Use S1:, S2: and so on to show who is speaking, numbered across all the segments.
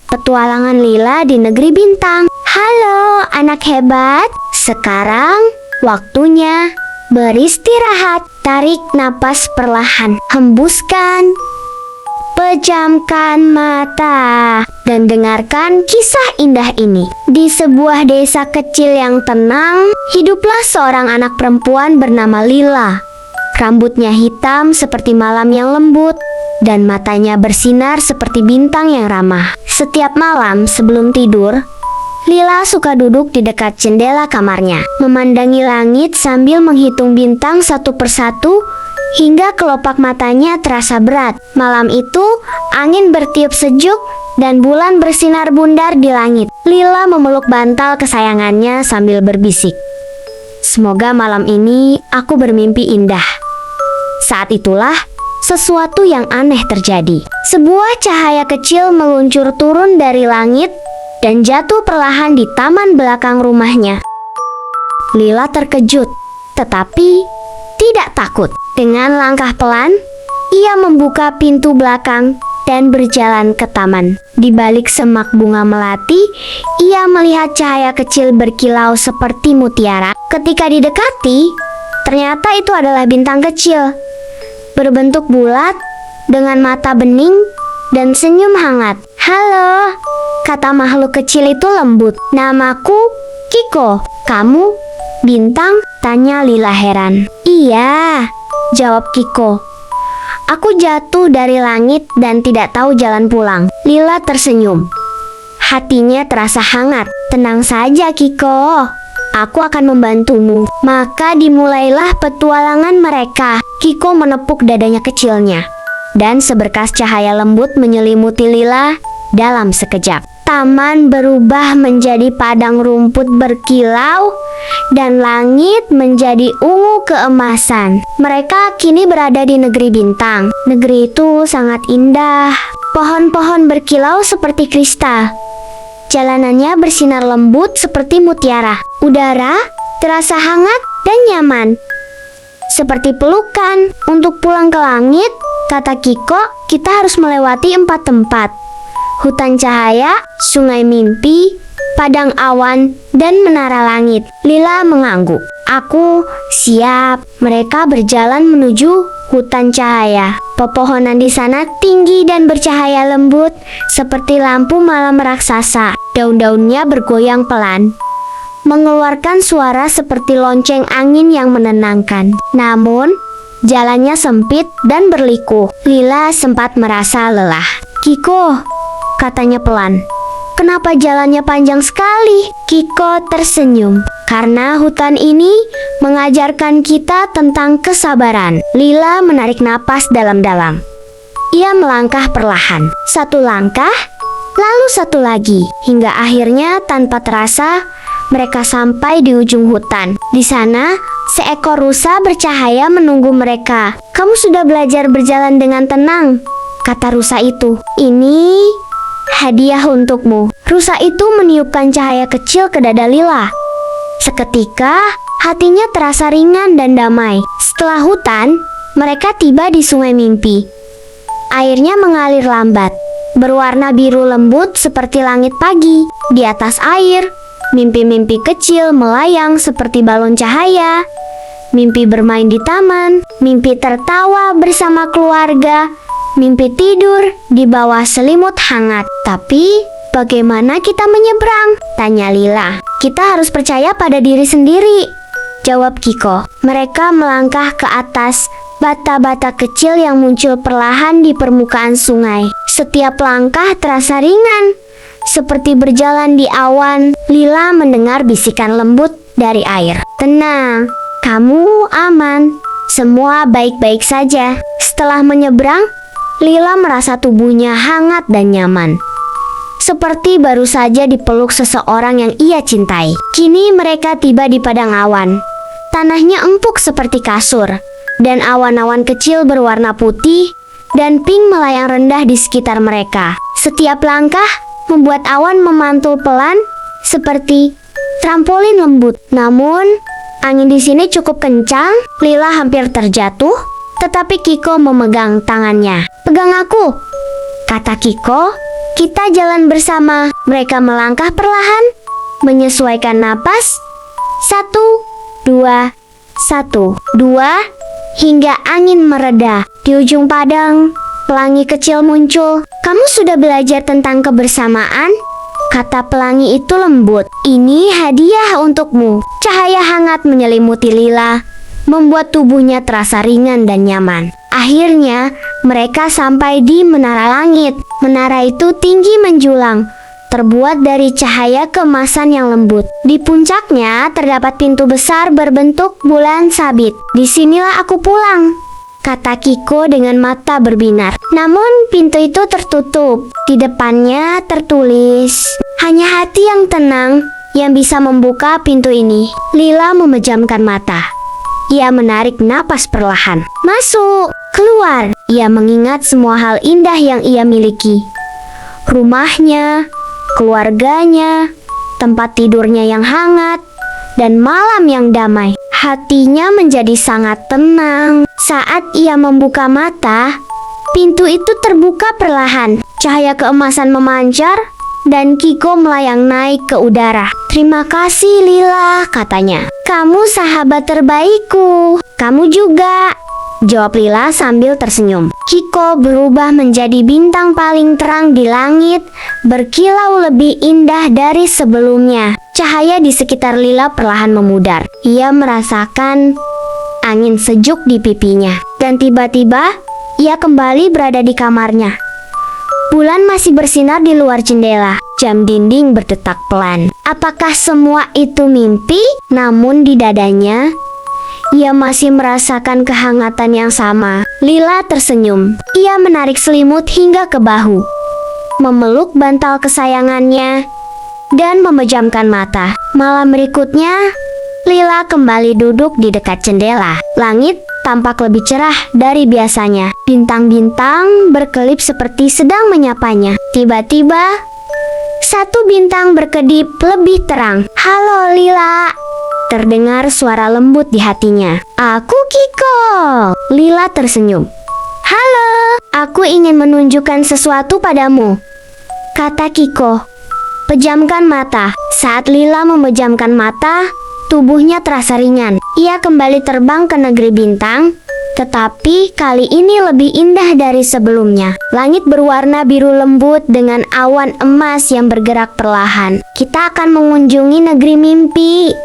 S1: Petualangan Lila di Negeri Bintang. Halo anak hebat, sekarang waktunya beristirahat. Tarik napas perlahan, hembuskan, pejamkan mata, dan dengarkan kisah indah ini. Di sebuah desa kecil yang tenang, hiduplah seorang anak perempuan bernama Lila. Rambutnya hitam seperti malam yang lembut, dan matanya bersinar seperti bintang yang ramah. Setiap malam sebelum tidur, Lila suka duduk di dekat jendela kamarnya, memandangi langit sambil menghitung bintang satu persatu hingga kelopak matanya terasa berat. Malam itu, angin bertiup sejuk dan bulan bersinar bundar di langit. Lila memeluk bantal kesayangannya sambil berbisik, "Semoga malam ini aku bermimpi indah." Saat itulah sesuatu yang aneh terjadi. Sebuah cahaya kecil meluncur turun dari langit dan jatuh perlahan di taman belakang rumahnya. Lila terkejut, tetapi tidak takut. Dengan langkah pelan, ia membuka pintu belakang dan berjalan ke taman. Di balik semak bunga melati, ia melihat cahaya kecil berkilau seperti mutiara. Ketika didekati, ternyata itu adalah bintang kecil, berbentuk bulat, dengan mata bening dan senyum hangat. "Halo," kata makhluk kecil itu lembut. "Namaku Kiko." "Kamu bintang?" tanya Lila heran. "Iya," jawab Kiko. "Aku jatuh dari langit dan tidak tahu jalan pulang." Lila tersenyum. Hatinya terasa hangat. "Tenang saja Kiko, aku akan membantumu." Maka dimulailah petualangan mereka. Kiko menepuk dadanya kecilnya, dan seberkas cahaya lembut menyelimuti Lila dalam sekejap. Taman berubah menjadi padang rumput berkilau, dan langit menjadi ungu keemasan. Mereka kini berada di Negeri Bintang. Negeri itu sangat indah. Pohon-pohon berkilau seperti kristal. Jalanannya bersinar lembut seperti mutiara. Udara terasa hangat dan nyaman, seperti pelukan. "Untuk pulang ke langit," kata Kiko, "kita harus melewati 4 tempat: hutan cahaya, sungai mimpi, padang awan, dan menara langit." Lila mengangguk. "Aku siap." Mereka berjalan menuju hutan cahaya. Pepohonan di sana tinggi dan bercahaya lembut seperti lampu malam raksasa. Daun-daunnya bergoyang pelan, mengeluarkan suara seperti lonceng angin yang menenangkan. Namun, jalannya sempit dan berliku. Lila sempat merasa lelah. "Kiko," katanya pelan, "kenapa jalannya panjang sekali?" Kiko tersenyum. "Karena hutan ini mengajarkan kita tentang kesabaran." Lila menarik napas dalam-dalam. Ia melangkah perlahan. Satu langkah, lalu satu lagi, hingga akhirnya tanpa terasa mereka sampai di ujung hutan. Di sana, seekor rusa bercahaya menunggu mereka. "Kamu sudah belajar berjalan dengan tenang," kata rusa itu. "Ini hadiah untukmu." Rusa itu meniupkan cahaya kecil ke dada Lila. Seketika, hatinya terasa ringan dan damai. Setelah hutan, mereka tiba di sungai mimpi. Airnya mengalir lambat, berwarna biru lembut seperti langit pagi. Di atas air, mimpi-mimpi kecil melayang seperti balon cahaya. Mimpi bermain di taman, mimpi tertawa bersama keluarga, mimpi tidur di bawah selimut hangat. "Tapi, bagaimana kita menyeberang?" tanya Lila. "Kita harus percaya pada diri sendiri," jawab Kiko. Mereka melangkah ke atas bata-bata kecil yang muncul perlahan di permukaan sungai. Setiap langkah terasa ringan, seperti berjalan di awan. Lila mendengar bisikan lembut dari air. "Tenang, kamu aman. Semua baik-baik saja." Setelah menyeberang, Lila merasa tubuhnya hangat dan nyaman, seperti baru saja dipeluk seseorang yang ia cintai. Kini mereka tiba di padang awan. Tanahnya empuk seperti kasur, dan awan-awan kecil berwarna putih dan pink melayang rendah di sekitar mereka. Setiap langkah membuat awan memantul pelan seperti trampolin lembut. Namun, angin di sini cukup kencang. Lila hampir terjatuh, tetapi Kiko memegang tangannya. "Pegang aku," kata Kiko, Kita jalan bersama." Mereka melangkah perlahan, menyesuaikan napas. 1, 2, 1, 2, hingga angin mereda. Di ujung padang, pelangi kecil muncul. "Kamu sudah belajar tentang kebersamaan?" kata pelangi itu lembut. "Ini hadiah untukmu." Cahaya hangat menyelimuti Lila, membuat tubuhnya terasa ringan dan nyaman. Akhirnya, mereka sampai di menara langit. Menara itu tinggi menjulang, terbuat dari cahaya keemasan yang lembut. Di puncaknya terdapat pintu besar berbentuk bulan sabit. "Disinilah aku pulang," kata Kiko dengan mata berbinar. Namun pintu itu tertutup. Di depannya tertulis, "Hanya hati yang tenang yang bisa membuka pintu ini." Lila memejamkan mata. Ia menarik napas perlahan. Masuk, keluar. Ia mengingat semua hal indah yang ia miliki. Rumahnya, keluarganya, tempat tidurnya yang hangat, dan malam yang damai. Hatinya menjadi sangat tenang. Saat ia membuka mata, pintu itu terbuka perlahan. Cahaya keemasan memancar, dan Kiko melayang naik ke udara. "Terima kasih Lila," katanya. "Kamu sahabat terbaikku." "Kamu juga," jawab Lila sambil tersenyum. Kiko berubah menjadi bintang paling terang di langit, berkilau lebih indah dari sebelumnya. Cahaya di sekitar Lila perlahan memudar. Ia merasakan angin sejuk di pipinya. Dan tiba-tiba, ia kembali berada di kamarnya. Bulan masih bersinar di luar jendela. Jam dinding berdetak pelan. Apakah semua itu mimpi? Namun di dadanya, ia masih merasakan kehangatan yang sama. Lila tersenyum. Ia menarik selimut hingga ke bahu, memeluk bantal kesayangannya, dan memejamkan mata. Malam berikutnya, Lila kembali duduk di dekat jendela. Langit tampak lebih cerah dari biasanya. Bintang-bintang berkelip seperti sedang menyapanya. Tiba-tiba, satu bintang berkedip lebih terang. "Halo Lila," terdengar suara lembut di hatinya. "Aku Kiko." Lila tersenyum. "Halo, aku ingin menunjukkan sesuatu padamu," kata Kiko. "Pejamkan mata." Saat Lila memejamkan mata, tubuhnya terasa ringan. Ia kembali terbang ke negeri bintang, tetapi kali ini lebih indah dari sebelumnya. Langit berwarna biru lembut dengan awan emas yang bergerak perlahan. "Kita akan mengunjungi negeri mimpi,"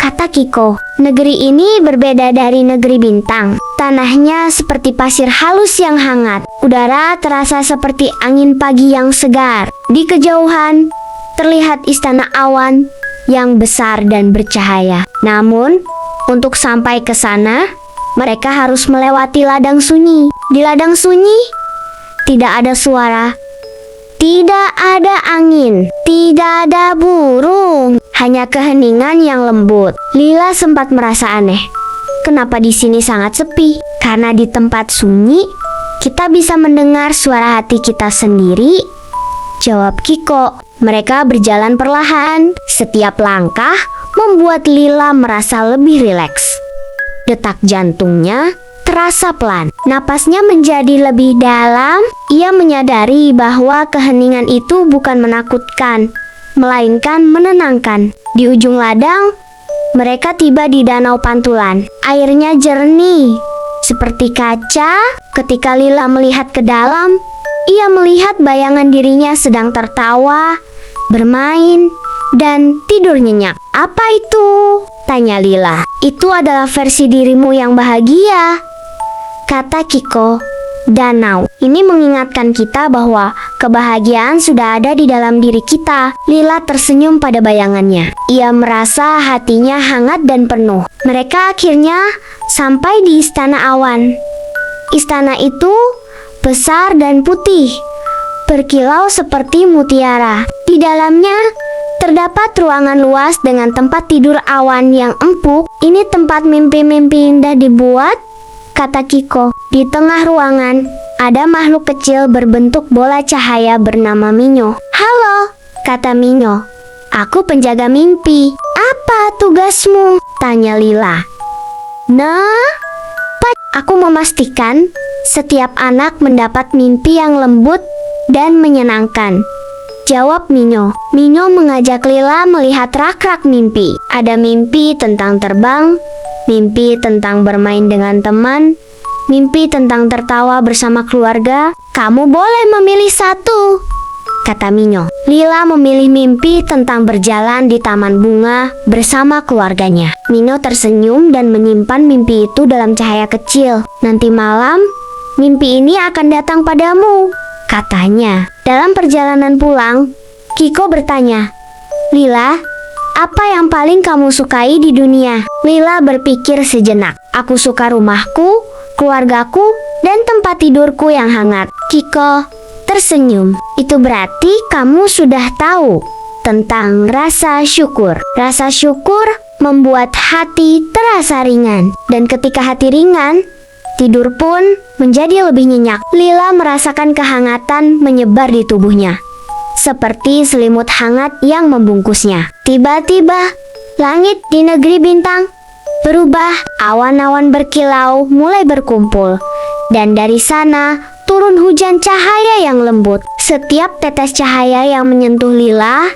S1: kata Kiko. Negeri ini berbeda dari negeri bintang. Tanahnya seperti pasir halus yang hangat. Udara terasa seperti angin pagi yang segar. Di kejauhan, terlihat istana awan yang besar dan bercahaya. Namun, untuk sampai ke sana, mereka harus melewati ladang sunyi. Di ladang sunyi, tidak ada suara, tidak ada angin, tidak ada burung, hanya keheningan yang lembut. Lila sempat merasa aneh. Kenapa di sini sangat sepi? Karena di tempat sunyi, kita bisa mendengar suara hati kita sendiri, jawab Kiko. Mereka berjalan perlahan. Setiap langkah membuat Lila merasa lebih rileks. Detak jantungnya terasa pelan. Napasnya menjadi lebih dalam. Ia menyadari bahwa keheningan itu bukan menakutkan, melainkan menenangkan. Di ujung ladang, mereka tiba di danau pantulan. Airnya jernih, seperti kaca. Ketika Lila melihat ke dalam, ia melihat bayangan dirinya sedang tertawa, bermain, dan tidur nyenyak. "Apa itu?" tanya Lila. "Itu adalah versi dirimu yang bahagia," kata Kiko. "Danau ini mengingatkan kita bahwa kebahagiaan sudah ada di dalam diri kita." Lila tersenyum pada bayangannya. Ia merasa hatinya hangat dan penuh. Mereka akhirnya sampai di istana awan. Istana itu besar dan putih, berkilau seperti mutiara. Di dalamnya terdapat ruangan luas dengan tempat tidur awan yang empuk. "Ini tempat mimpi-mimpi indah dibuat," kata Kiko. Di tengah ruangan ada makhluk kecil berbentuk bola cahaya bernama Minyo. "Halo," kata Minyo. "Aku penjaga mimpi." "Apa tugasmu?" tanya Lila. "Aku memastikan setiap anak mendapat mimpi yang lembut dan menyenangkan. Jawab Minyo. Minyo mengajak Lila melihat rak-rak mimpi. Ada mimpi tentang terbang, mimpi tentang bermain dengan teman, mimpi tentang tertawa bersama keluarga. Kamu boleh memilih satu, kata Minyo. Lila memilih mimpi tentang berjalan di taman bunga bersama keluarganya. Minyo tersenyum dan menyimpan mimpi itu dalam cahaya kecil. Nanti malam, mimpi ini akan datang padamu, katanya. Dalam perjalanan pulang, Kiko bertanya, Lila, apa yang paling kamu sukai di dunia? Lila berpikir sejenak. Aku suka rumahku, keluargaku, dan tempat tidurku yang hangat. Kiko tersenyum. Itu berarti kamu sudah tahu tentang rasa syukur. Rasa syukur membuat hati terasa ringan. Dan ketika hati ringan, tidur pun menjadi lebih nyenyak. Lila merasakan kehangatan menyebar di tubuhnya, seperti selimut hangat yang membungkusnya. Tiba-tiba, langit di negeri bintang berubah. Awan-awan berkilau mulai berkumpul, dan dari sana turun hujan cahaya yang lembut. Setiap tetes cahaya yang menyentuh Lila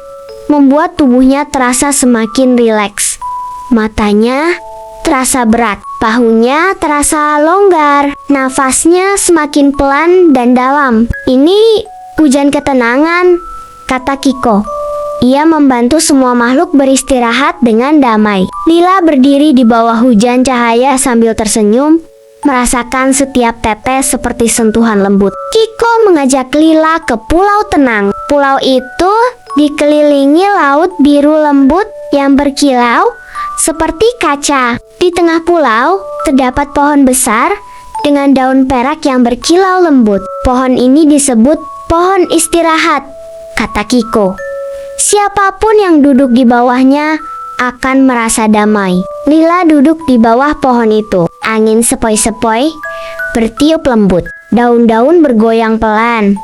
S1: membuat tubuhnya terasa semakin rileks. Matanya terasa berat, bahunya terasa longgar, nafasnya semakin pelan dan dalam. Ini hujan ketenangan, kata Kiko. Ia membantu semua makhluk beristirahat dengan damai. Lila berdiri di bawah hujan cahaya sambil tersenyum, merasakan setiap tetes seperti sentuhan lembut. Kiko mengajak Lila ke pulau tenang. Pulau itu dikelilingi laut biru lembut yang berkilau seperti kaca. Di tengah pulau terdapat pohon besar dengan daun perak yang berkilau lembut. Pohon ini disebut pohon istirahat, kata Kiko. Siapapun yang duduk di bawahnya akan merasa damai. Lila duduk di bawah pohon itu. Angin sepoi-sepoi bertiup lembut. Daun-daun bergoyang pelan,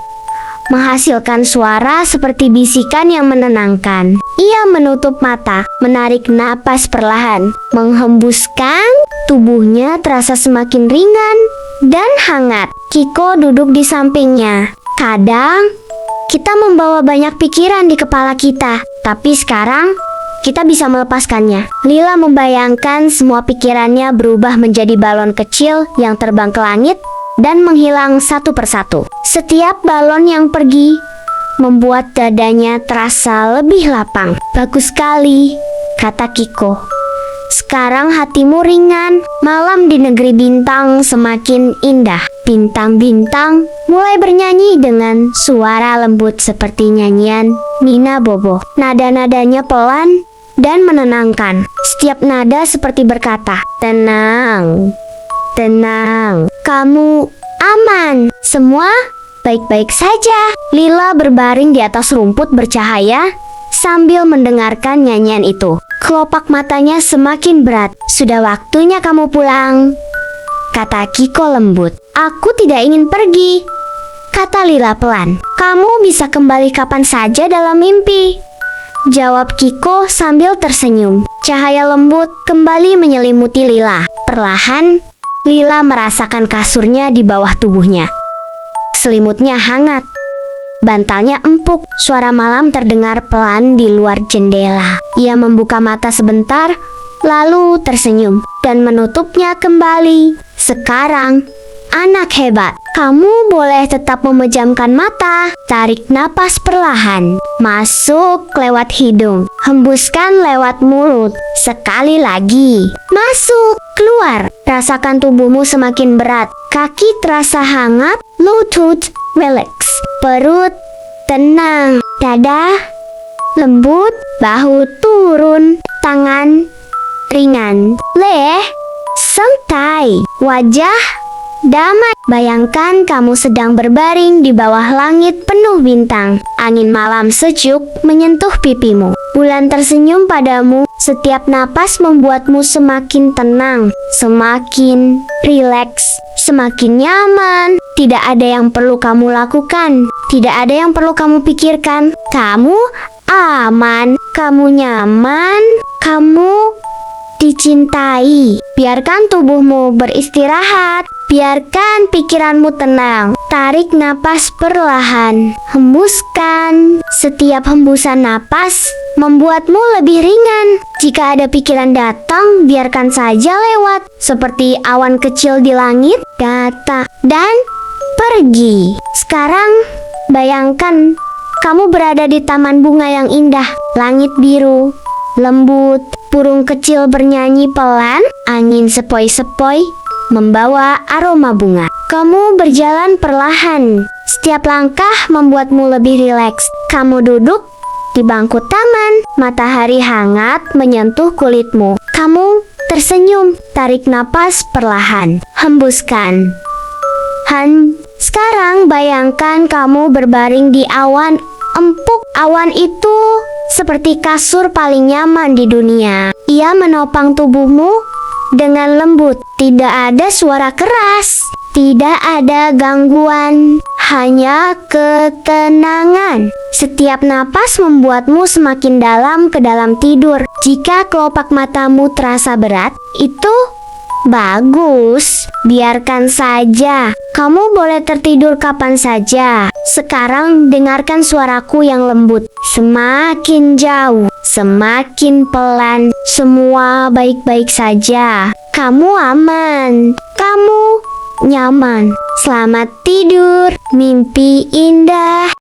S1: menghasilkan suara seperti bisikan yang menenangkan. Ia menutup mata, menarik napas perlahan, menghembuskan. Tubuhnya terasa semakin ringan dan hangat. Kiko duduk di sampingnya. Kadang kita membawa banyak pikiran di kepala kita, tapi sekarang kita bisa melepaskannya. Lila membayangkan semua pikirannya berubah menjadi balon kecil yang terbang ke langit dan menghilang satu persatu. Setiap balon yang pergi membuat dadanya terasa lebih lapang. Bagus sekali, kata Kiko. Sekarang hatimu ringan. Malam di negeri bintang semakin indah. Bintang-bintang mulai bernyanyi dengan suara lembut seperti nyanyian Nina Bobo. Nada-nadanya pelan dan menenangkan. Setiap nada seperti berkata, tenang, tenang, kamu aman, semua baik-baik saja. Lila berbaring di atas rumput bercahaya sambil mendengarkan nyanyian itu. Kelopak matanya semakin berat. Sudah waktunya kamu pulang, kata Kiko lembut. Aku tidak ingin pergi, kata Lila pelan. Kamu bisa kembali kapan saja dalam mimpi, jawab Kiko sambil tersenyum. Cahaya lembut kembali menyelimuti Lila. Perlahan, Lila merasakan kasurnya di bawah tubuhnya. Selimutnya hangat, bantalnya empuk. Suara malam terdengar pelan di luar jendela. Ia membuka mata sebentar, lalu tersenyum dan menutupnya kembali. Sekarang, anak hebat, kamu boleh tetap memejamkan mata. Tarik napas perlahan. Masuk lewat hidung, hembuskan lewat mulut. Sekali lagi. Masuk, keluar. Rasakan tubuhmu semakin berat. Kaki terasa hangat, lutut relax, perut tenang, dada lembut, bahu turun, tangan ringan, leher santai, wajah damai. Bayangkan kamu sedang berbaring di bawah langit penuh bintang. Angin malam sejuk menyentuh pipimu. Bulan tersenyum padamu. Setiap napas membuatmu semakin tenang, semakin rileks, semakin nyaman. Tidak ada yang perlu kamu lakukan, tidak ada yang perlu kamu pikirkan. Kamu aman, kamu nyaman, kamu dicintai. Biarkan tubuhmu beristirahat. Biarkan pikiranmu tenang. Tarik napas perlahan. Hembuskan. Setiap hembusan napas membuatmu lebih ringan. Jika ada pikiran datang, biarkan saja lewat. Seperti awan kecil di langit, datang dan pergi. Sekarang, bayangkan kamu berada di taman bunga yang indah. Langit biru, lembut, burung kecil bernyanyi pelan, angin sepoi-sepoi membawa aroma bunga. Kamu berjalan perlahan. Setiap langkah membuatmu lebih rileks. Kamu duduk di bangku taman. Matahari hangat menyentuh kulitmu. Kamu tersenyum. Tarik napas perlahan. Hembuskan. Sekarang bayangkan kamu berbaring di awan empuk. Awan itu seperti kasur paling nyaman di dunia. Ia menopang tubuhmu dengan lembut. Tidak ada suara keras, tidak ada gangguan, hanya ketenangan. Setiap napas membuatmu semakin dalam ke dalam tidur. Jika kelopak matamu terasa berat, itu bagus. Biarkan saja. Kamu boleh tertidur kapan saja. Sekarang dengarkan suaraku yang lembut. Semakin jauh, semakin pelan. Semua baik-baik saja. Kamu aman. Kamu nyaman. Selamat tidur. Mimpi indah.